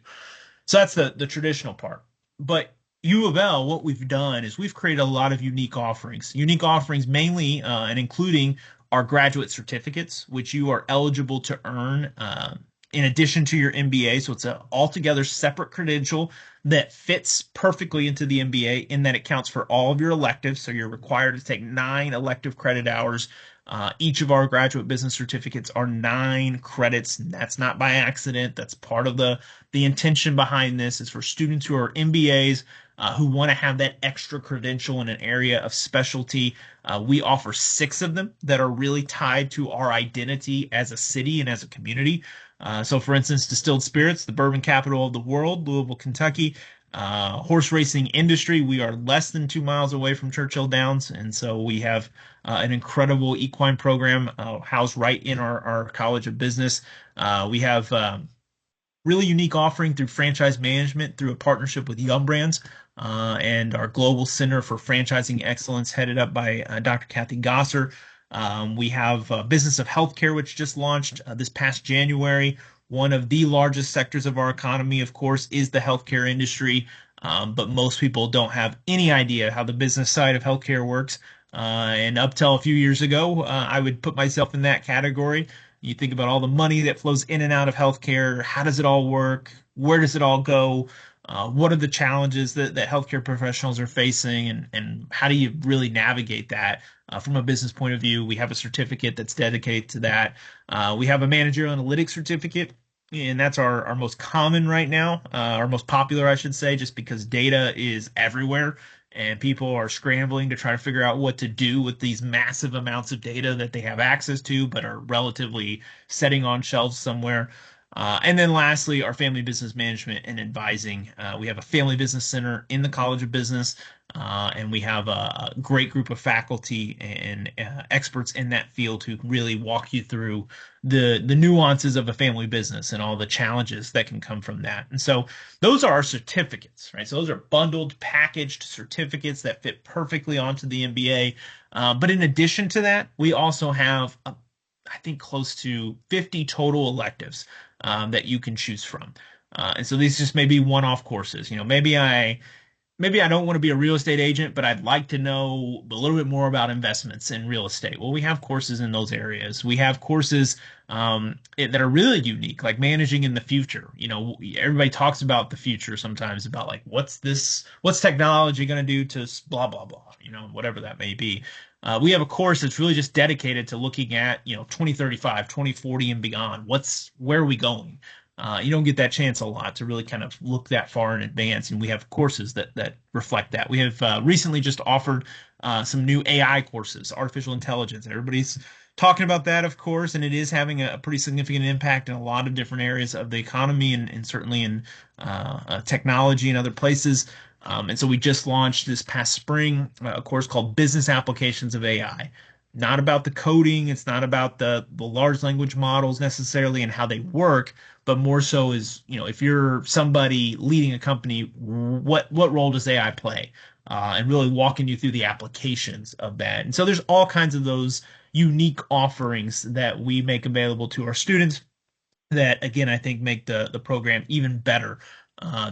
So that's the traditional part. But U of L, what we've done is we've created a lot of unique offerings mainly and including our graduate certificates, which you are eligible to earn in addition to your MBA. So it's an altogether separate credential that fits perfectly into the MBA in that it counts for all of your electives. So you're required to take 9 elective credit hours. Each of our graduate business certificates are 9 credits. That's not by accident. That's part of the intention behind this is for students who are MBAs who want to have that extra credential in an area of specialty. We offer 6 of them that are really tied to our identity as a city and as a community. So, for instance, distilled spirits, the bourbon capital of the world, Louisville, Kentucky. Horse racing industry, we are less than 2 miles away from Churchill Downs, and so we have an incredible equine program housed right in our College of Business. We have really unique offering through franchise management through a partnership with Yum Brands and our Global Center for Franchising Excellence, headed up by Dr. Kathy Gosser. We have Business of Healthcare, which just launched this past January. One of the largest sectors of our economy, of course, is the healthcare industry, but most people don't have any idea how the business side of healthcare works. And up till a few years ago, I would put myself in that category. You think about all the money that flows in and out of healthcare. How does it all work? Where does it all go? What are the challenges that healthcare professionals are facing, and how do you really navigate that from a business point of view? We have a certificate that's dedicated to that. We have a managerial analytics certificate, and that's our most common right now, our most popular, I should say, just because data is everywhere. and people are scrambling to try to figure out what to do with these massive amounts of data that they have access to, but are relatively setting on shelves somewhere. And then lastly, our family business management and advising. We have a family business center in the College of Business, and we have a great group of faculty and experts in that field who really walk you through the nuances of a family business and all the challenges that can come from that. And so those are our certificates, right? So those are bundled, packaged certificates that fit perfectly onto the MBA. But in addition to that, we also have, I think, close to 50 total electives that you can choose from. And so these just may be one-off courses. Maybe I don't want to be a real estate agent, but I'd like to know a little bit more about investments in real estate. Well, we have courses in those areas. We have courses that are really unique, like managing in the future. Everybody talks about the future sometimes, about like what's technology going to do to blah blah blah, whatever that may be. We have a course that's really just dedicated to looking at 2035, 2040 and beyond. Where are we going? You don't get that chance a lot to really kind of look that far in advance, and we have courses that reflect that. We have recently just offered some new AI courses, artificial intelligence. Everybody's talking about that, of course, and it is having a pretty significant impact in a lot of different areas of the economy and certainly in technology and other places. And so we just launched this past spring a course called Business Applications of AI. Not about the coding, it's not about the large language models necessarily and how they work, but more so is, if you're somebody leading a company, what role does AI play? And really walking you through the applications of that. And so there's all kinds of those unique offerings that we make available to our students that, again, I think make the program even better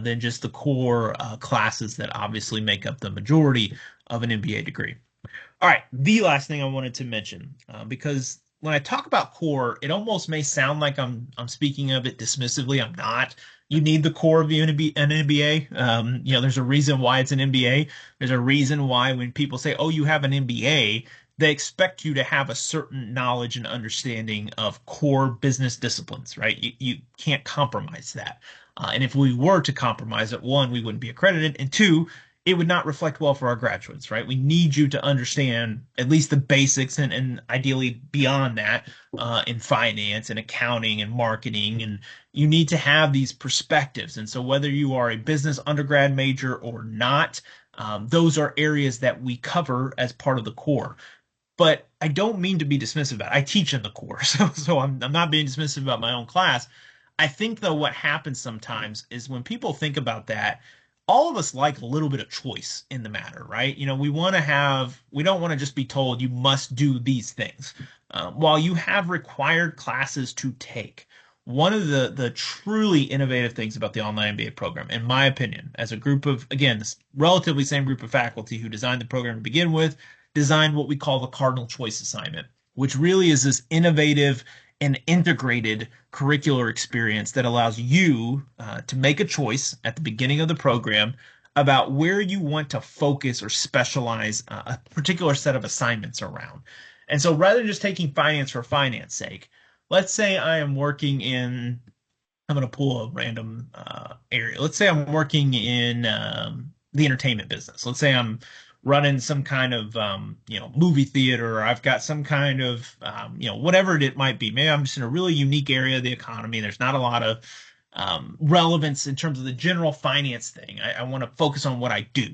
than just the core classes that obviously make up the majority of an MBA degree. All right, the last thing I wanted to mention, because when I talk about core, it almost may sound like I'm speaking of it dismissively. I'm not. You need the core of an MBA. There's a reason why it's an MBA. There's a reason why when people say, "Oh, you have an MBA," they expect you to have a certain knowledge and understanding of core business disciplines, right? You can't compromise that. And if we were to compromise it, one, we wouldn't be accredited, and two, it would not reflect well for our graduates, right? We need you to understand at least the basics and ideally beyond that in finance and accounting and marketing. And you need to have these perspectives. And so whether you are a business undergrad major or not, those are areas that we cover as part of the core. But I don't mean to be dismissive about it. I teach in the core, so I'm not being dismissive about my own class. I think, though, what happens sometimes is when people think about that, all of us like a little bit of choice in the matter, right? We don't want to just be told you must do these things. While you have required classes to take, one of the truly innovative things about the online MBA program, in my opinion, as a group of, again, this relatively same group of faculty who designed the program to begin with, designed what we call the Cardinal Choice Assignment, which really is this innovative and integrated curricular experience that allows you to make a choice at the beginning of the program about where you want to focus or specialize a particular set of assignments around. And so rather than just taking finance for finance sake, let's say I'm going to pull a random area. Let's say I'm working in the entertainment business. Let's say I'm running some kind of movie theater, or I've got some kind of whatever it might be. Maybe I'm just in a really unique area of the economy. There's not a lot of relevance in terms of the general finance thing. I want to focus on what I do.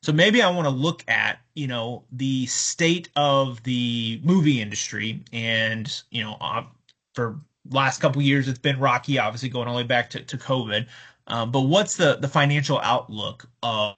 So maybe I want to look at the state of the movie industry, and for last couple of years it's been rocky, obviously going all the way back to COVID. But what's the financial outlook of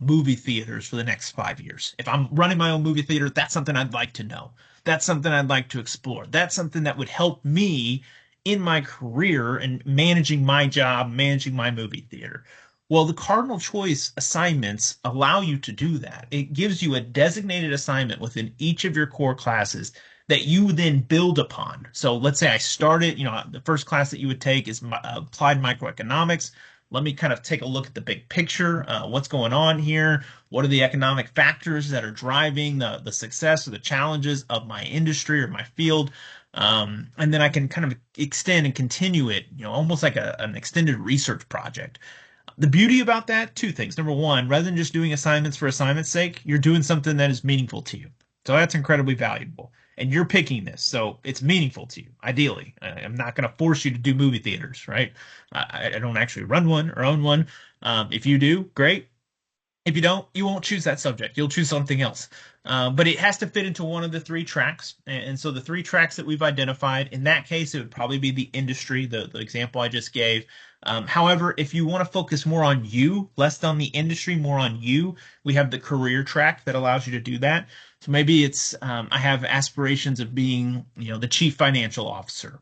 movie theaters for the next 5 years? If I'm running my own movie theater, that's something I'd like to know. That's something I'd like to explore. That's something that would help me in my career and managing my job, managing my movie theater. Well, the Cardinal Choice assignments allow you to do that. It gives you a designated assignment within each of your core classes that you then build upon. So let's say I started, the first class that you would take is applied microeconomics. Let me kind of take a look at the big picture. What's going on here? What are the economic factors that are driving the success or the challenges of my industry or my field? And then I can kind of extend and continue it, almost like an extended research project. The beauty about that, two things. Number one, rather than just doing assignments for assignment's sake, you're doing something that is meaningful to you. So that's incredibly valuable. And you're picking this, so it's meaningful to you, ideally. I'm not going to force you to do movie theaters, right? I don't actually run one or own one. If you do, great. If you don't, you won't choose that subject. You'll choose something else. But it has to fit into one of the three tracks. And so the three tracks that we've identified, in that case, it would probably be the industry, the example I just gave. However, if you want to focus more on you, less on the industry, more on you, we have the career track that allows you to do that. So maybe it's I have aspirations of being, the chief financial officer.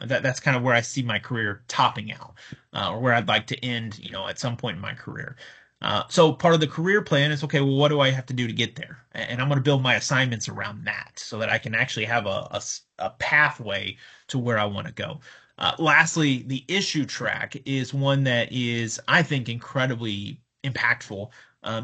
That's kind of where I see my career topping out, or where I'd like to end, at some point in my career. So part of the career plan is, okay, well, what do I have to do to get there? And I'm going to build my assignments around that so that I can actually have a pathway to where I want to go. Lastly, the issue track is one that is, I think, incredibly impactful,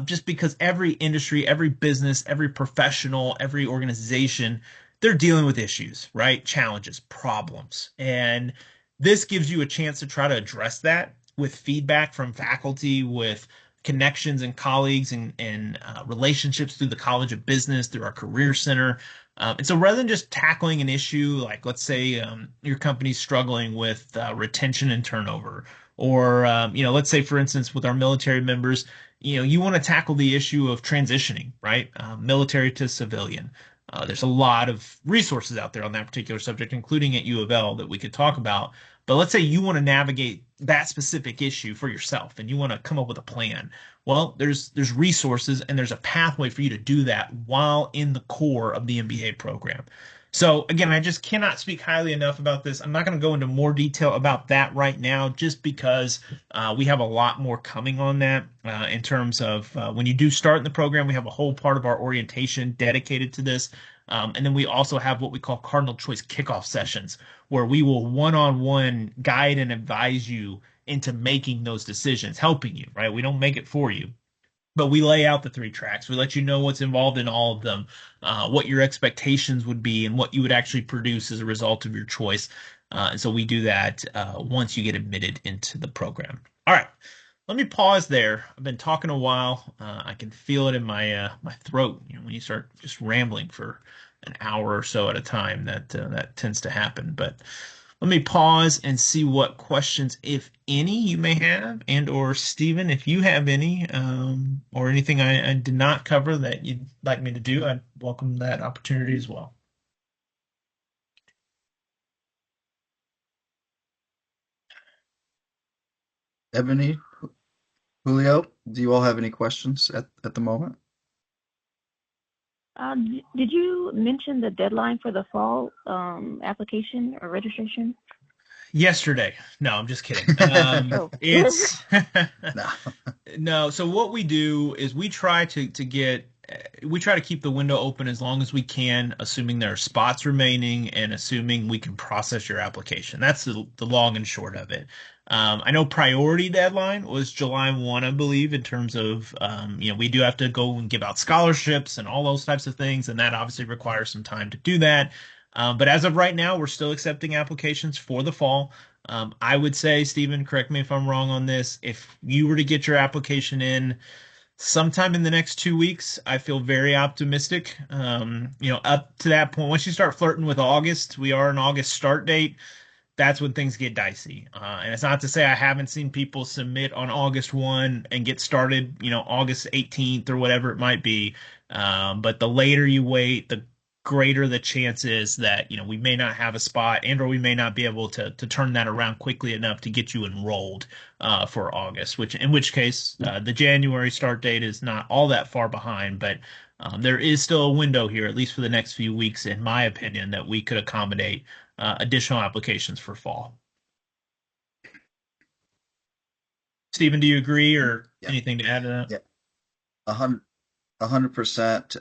just because every industry, every business, every professional, every organization, they're dealing with issues, right? Challenges, problems. And this gives you a chance to try to address that with feedback from faculty, with connections and colleagues and relationships through the College of Business, through our Career Center. And so rather than just tackling an issue, like let's say your company's struggling with retention and turnover, or let's say, for instance, with our military members, you want to tackle the issue of transitioning, right? Military to civilian. There's a lot of resources out there on that particular subject, including at UofL, that we could talk about. But let's say you want to navigate that specific issue for yourself and you want to come up with a plan. Well, there's resources and there's a pathway for you to do that while in the core of the MBA program. So again, I just cannot speak highly enough about this. I'm not going to go into more detail about that right now, just because we have a lot more coming on that in terms of when you do start in the program, we have a whole part of our orientation dedicated to this. And then we also have what we call Cardinal Choice kickoff sessions, where we will one-on-one guide and advise you into making those decisions, helping you, right? We don't make it for you, but we lay out the three tracks. We let you know what's involved in all of them, what your expectations would be, and what you would actually produce as a result of your choice. And so we do that once you get admitted into the program. All right, let me pause there. I've been talking a while. I can feel it in my throat. When you start just rambling for an hour or so at a time, that tends to happen. But let me pause and see what questions, if any, you may have, and or Stephen, if you have any, or anything I did not cover that you'd like me to do, I'd welcome that opportunity as well.
Ebony, Julio, do you all have any questions at the moment?
Did you mention the deadline for the fall application or registration?
Yesterday. No, I'm just kidding.
Oh,
It's
No.
no. So what we do is we try to keep the window open as long as we can, assuming there are spots remaining and assuming we can process your application. That's the long and short of it. I know priority deadline was July 1, I believe, in terms of, we do have to go and give out scholarships and all those types of things, and that obviously requires some time to do that. But as of right now, we're still accepting applications for the fall. I would say, Stephen, correct me if I'm wrong on this, if you were to get your application in sometime in the next 2 weeks, I feel very optimistic. Up to that point, once you start flirting with August, we are an August start date. That's when things get dicey. And it's not to say I haven't seen people submit on August 1 and get started, August 18th or whatever it might be. But the later you wait, the greater the chance is that, we may not have a spot and or we may not be able to turn that around quickly enough to get you enrolled for August, in which case the January start date is not all that far behind, but there is still a window here, at least for the next few weeks, in my opinion, that we could accommodate additional applications for fall. Stephen, do you agree, or
Yeah.
anything to add to that?
Yeah. 100%.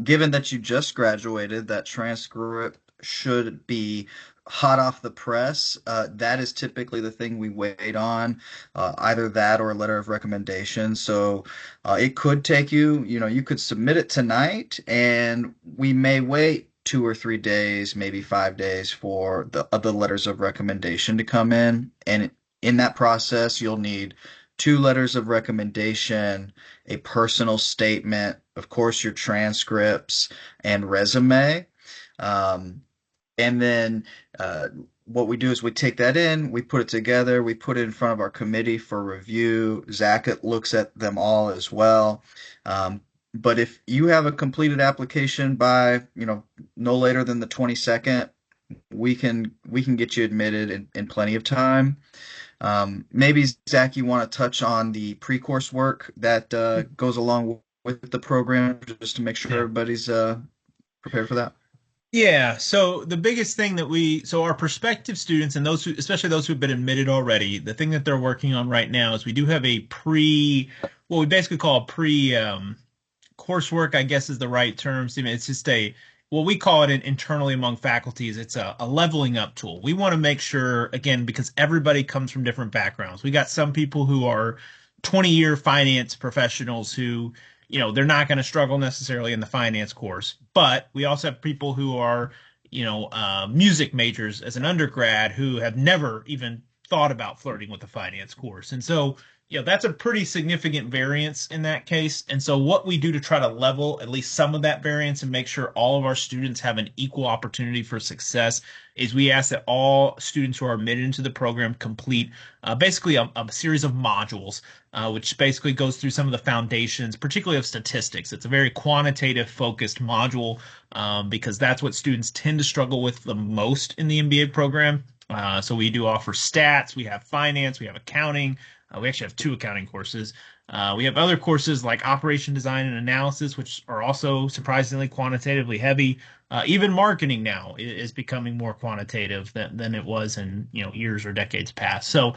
Given that you just graduated, that transcript should be hot off the press. That is typically the thing we wait on, either that or a letter of recommendation. So it could take you could submit it tonight, and we may wait 2 or 3 days, maybe 5 days for the letters of recommendation to come in. And in that process, you'll need two letters of recommendation, a personal statement, of course, your transcripts and resume. Um, and then what we do is we take that in, we put it together, we put it in front of our committee for review. Zach looks at them all as well. Um, but if you have a completed application by, no later than the 22nd, we can get you admitted in plenty of time. Maybe Zach, you want to touch on the pre-course work that goes along with the program, just to make sure
Yeah.
everybody's prepared for that.
Yeah, so the biggest thing so our prospective students and especially those who've been admitted already, the thing that they're working on right now is we do have what we basically call a coursework, I guess is the right term, Stephen. It's just what we call it internally among faculties. It's a leveling up tool. We want to make sure, again, because everybody comes from different backgrounds. We got some people who are 20-year finance professionals who, they're not going to struggle necessarily in the finance course. But we also have people who are, music majors as an undergrad who have never even thought about flirting with the finance course. And so that's a pretty significant variance in that case. And so, what we do to try to level at least some of that variance and make sure all of our students have an equal opportunity for success is we ask that all students who are admitted into the program complete basically a series of modules, which basically goes through some of the foundations, particularly of statistics. It's a very quantitative focused module because that's what students tend to struggle with the most in the MBA program. So, we do offer stats, we have finance, we have accounting. We actually have two accounting courses. We have other courses like operation design and analysis, which are also surprisingly quantitatively heavy. Even marketing now is becoming more quantitative than it was in years or decades past. So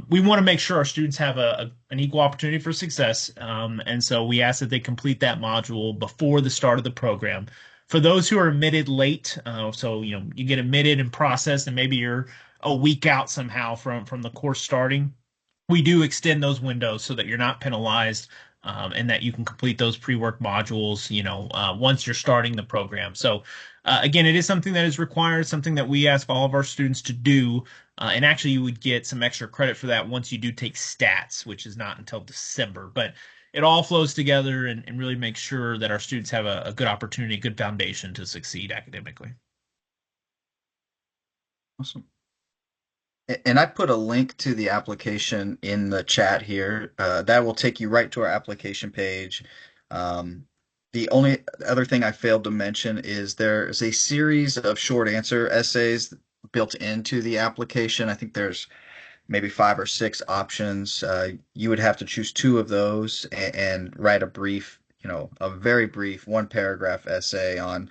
we want to make sure our students have an equal opportunity for success, and so we ask that they complete that module before the start of the program. For those who are admitted late, so you get admitted and processed, and maybe you're a week out somehow from the course starting, we do extend those windows so that you're not penalized and that you can complete those pre-work modules, once you're starting the program. So again, it is something that is required, something that we ask all of our students to do. And actually, you would get some extra credit for that once you do take stats, which is not until December. But it all flows together and really makes sure that our students have a good opportunity, a good foundation to succeed academically.
Awesome. And I put a link to the application in the chat here. That will take you right to our application page. The only other thing I failed to mention is there is a series of short answer essays built into the application. I think there's maybe five or six options. You would have to choose two of those and write a brief, a very brief one paragraph essay on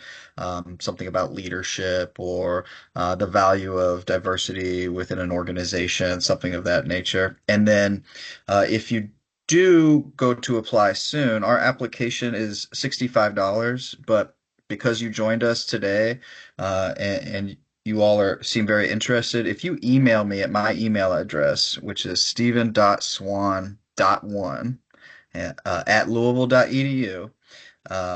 something about leadership or the value of diversity within an organization, something of that nature. And then if you do go to apply soon, our application is $65, but because you joined us today and you all seem very interested. If you email me at my email address, which is steven.swan.1 at louisville.edu,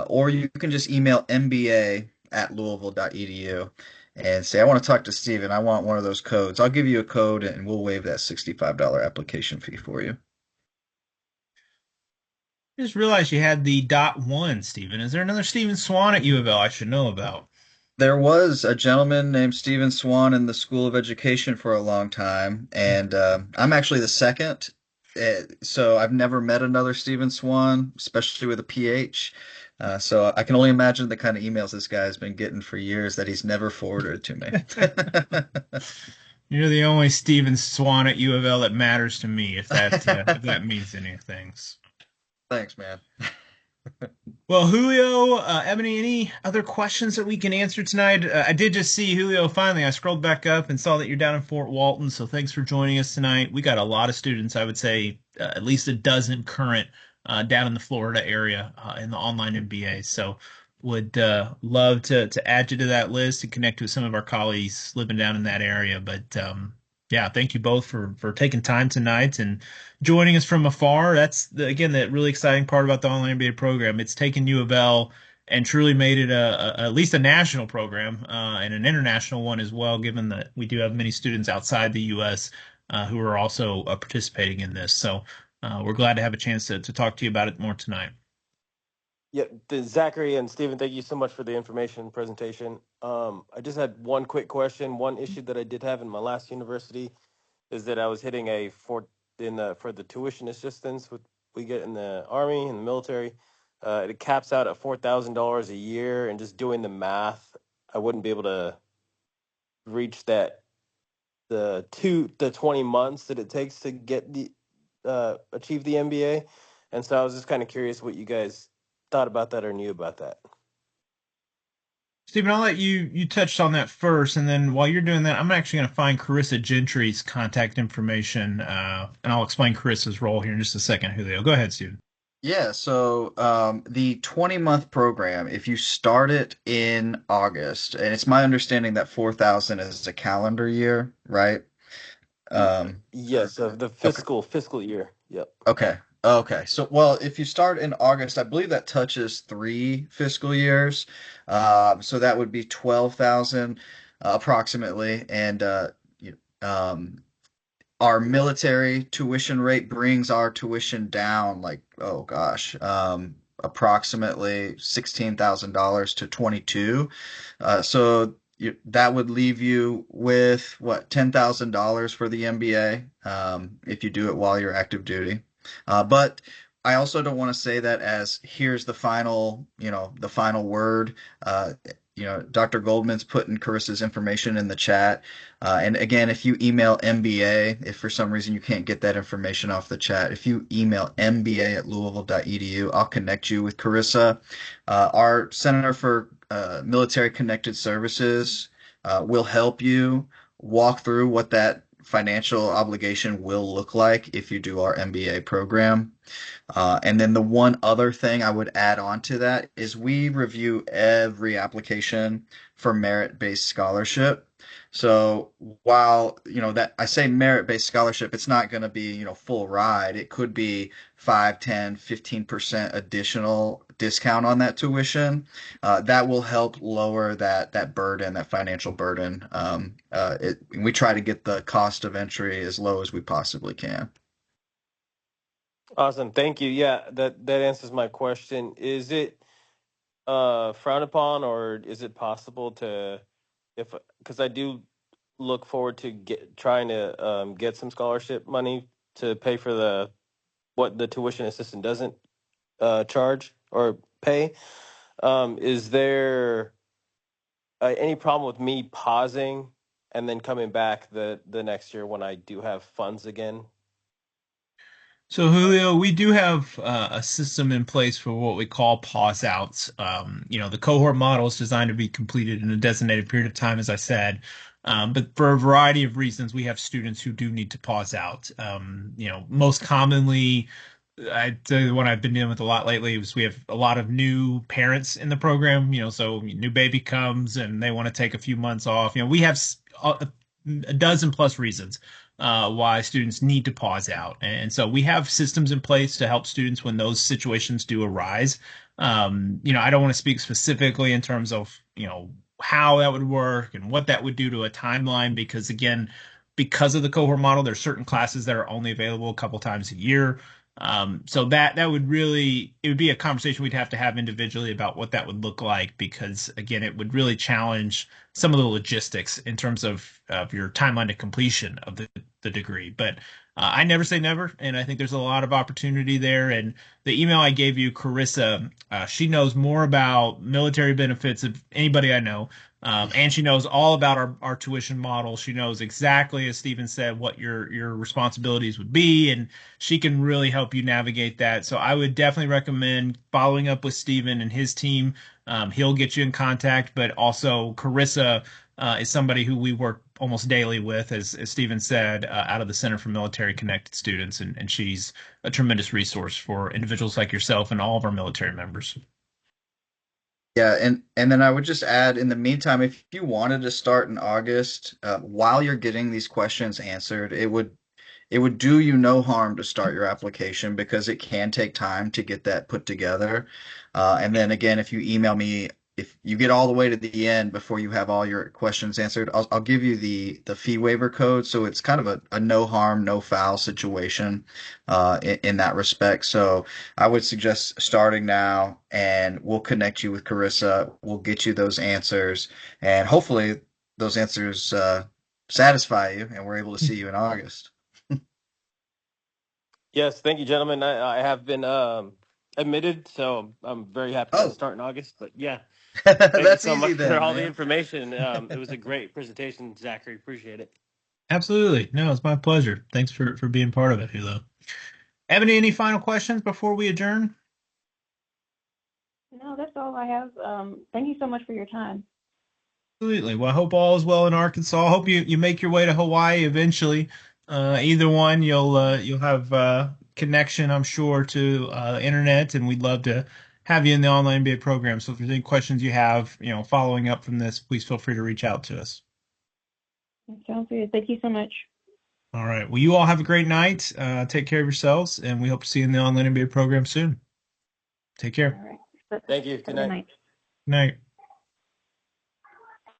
or you can just email mba@louisville.edu and say, I want to talk to Steven. I want one of those codes. I'll give you a code and we'll waive that $65 application fee for you.
I just realized you had the .1, Stephen. Is there another Stephen Swan at U of L I should know about?
There was a gentleman named Stephen Swan in the School of Education for a long time, and I'm actually the second. So I've never met another Stephen Swan, especially with a PH. So I can only imagine the kind of emails this guy has been getting for years that he's never forwarded to me.
You're the only Stephen Swan at U of L that matters to me, if that means anything.
Thanks, man.
Well, Julio, Ebony, any other questions that we can answer tonight? I did just see Julio finally. I scrolled back up and saw that you're down in Fort Walton, so thanks for joining us tonight. We got a lot of students, I would say at least a dozen current down in the Florida area in the online MBA. So would love to add you to that list and connect with some of our colleagues living down in that area. But yeah, thank you both for taking time tonight and joining us from afar. That's again that really exciting part about the online MBA program. It's taken U of L and truly made it at least a national program and an international one as well, given that we do have many students outside the U.S. who are also participating in this. So we're glad to have a chance to talk to you about it more tonight.
Yeah, Zachary and Stephen, thank you so much for the information presentation. I just had one quick question. One issue that I did have in my last university is that I was hitting a for the tuition assistance we get in the army and the military. It caps out at $4,000 a year, and just doing the math, I wouldn't be able to reach that the 20 months that it takes to get the achieve the MBA. And so I was just kind of curious what you guys thought about that or knew about that.
Stephen, I'll let you touched on that first, and then while you're doing that, I'm actually going to find Carissa Gentry's contact information, and I'll explain Carissa's role here in just a second, Julio. Go ahead, Stephen.
Yeah, so the 20-month program, if you start it in August, and it's my understanding that 4,000 is a calendar year, right?
Y-
Um,
Yes, of the
okay,
fiscal year. Yep.
okay. So, well, if you start in August, I believe that touches 3 fiscal years. So that would be 12,000 approximately, and our military tuition rate brings our tuition down like, oh gosh, approximately $16,000 to 22. So that would leave you with what, $10,000 for the MBA, if you do it while you're active duty. But I also don't want to say that as here's the final, the final word. Dr. Goldman's putting Carissa's information in the chat. And again, if you email MBA, if for some reason you can't get that information off the chat, if you email mba@louisville.edu, I'll connect you with Carissa. Our Center for Military Connected Services will help you walk through what that financial obligation will look like if you do our MBA program. And then the one other thing I would add on to that is we review every application for merit-based scholarship. So while, that I say merit-based scholarship, it's not going to be, full ride. It could be 5, 10, 15% additional discount on that tuition. That will help lower that burden, that financial burden. We try to get the cost of entry as low as we possibly can.
Awesome. Thank you. Yeah, that answers my question. Is it frowned upon, or is it possible to, if because I do look forward to trying to get some scholarship money to pay for the what the tuition assistant doesn't charge or pay. Is there any problem with me pausing and then coming back the next year when I do have funds again?
So Julio, we do have a system in place for what we call pause outs. The cohort model is designed to be completed in a designated period of time, as I said. But for a variety of reasons, we have students who do need to pause out. Most commonly, I'd say what I've been dealing with a lot lately is we have a lot of new parents in the program. So new baby comes and they want to take a few months off. We have a dozen plus reasons why students need to pause out. And so we have systems in place to help students when those situations do arise. I don't want to speak specifically in terms of, how that would work and what that would do to a timeline, because again, because of the cohort model, there's certain classes that are only available a couple times a year. So that would really, it would be a conversation we'd have to have individually about what that would look like, because again, it would really challenge some of the logistics in terms of your timeline to completion of the degree. But I never say never, and I think there's a lot of opportunity there. And the email I gave you, Carissa, she knows more about military benefits of anybody I know. And she knows all about our tuition model. She knows exactly, as Stephen said, what your responsibilities would be, and she can really help you navigate that. So I would definitely recommend following up with Stephen and his team. He'll get you in contact, but also Carissa is somebody who we work almost daily with, as Stephen said, out of the Center for Military Connected Students, and she's a tremendous resource for individuals like yourself and all of our military members.
Yeah, and then I would just add, in the meantime, if you wanted to start in August, while you're getting these questions answered, it would do you no harm to start your application because it can take time to get that put together. And then again, if you email me if you get all the way to the end before you have all your questions answered, I'll give you the fee waiver code. So it's kind of a no harm, no foul situation in that respect. So I would suggest starting now, and we'll connect you with Carissa. We'll get you those answers, and hopefully those answers satisfy you, and we're able to see you in August.
Yes, thank you, gentlemen. I have been admitted, so I'm very happy to
Oh,
start in August. But yeah, thank you
that's
so
easy
much for
then,
all the
man.
information. It was a great presentation, Zachary. Appreciate it.
Absolutely. No, it's my pleasure. Thanks for being part of it, Hulo. Ebony, any final questions before we adjourn?
No, that's all I have. Thank you so much for your time.
Absolutely. Well, I hope all is well in Arkansas. I hope you make your way to Hawaii eventually. Either one, you'll have connection, I'm sure, to internet, and we'd love to have you in the online MBA program. So if there's any questions you have, following up from this, please feel free to reach out to us.
Sounds good. Thank you so much.
All right. Well, you all have a great night. Take care of yourselves, and we hope to see you in the online MBA program soon. Take
All
care.
right.
Thank you. Good
Have a good
night.
night.
Good night.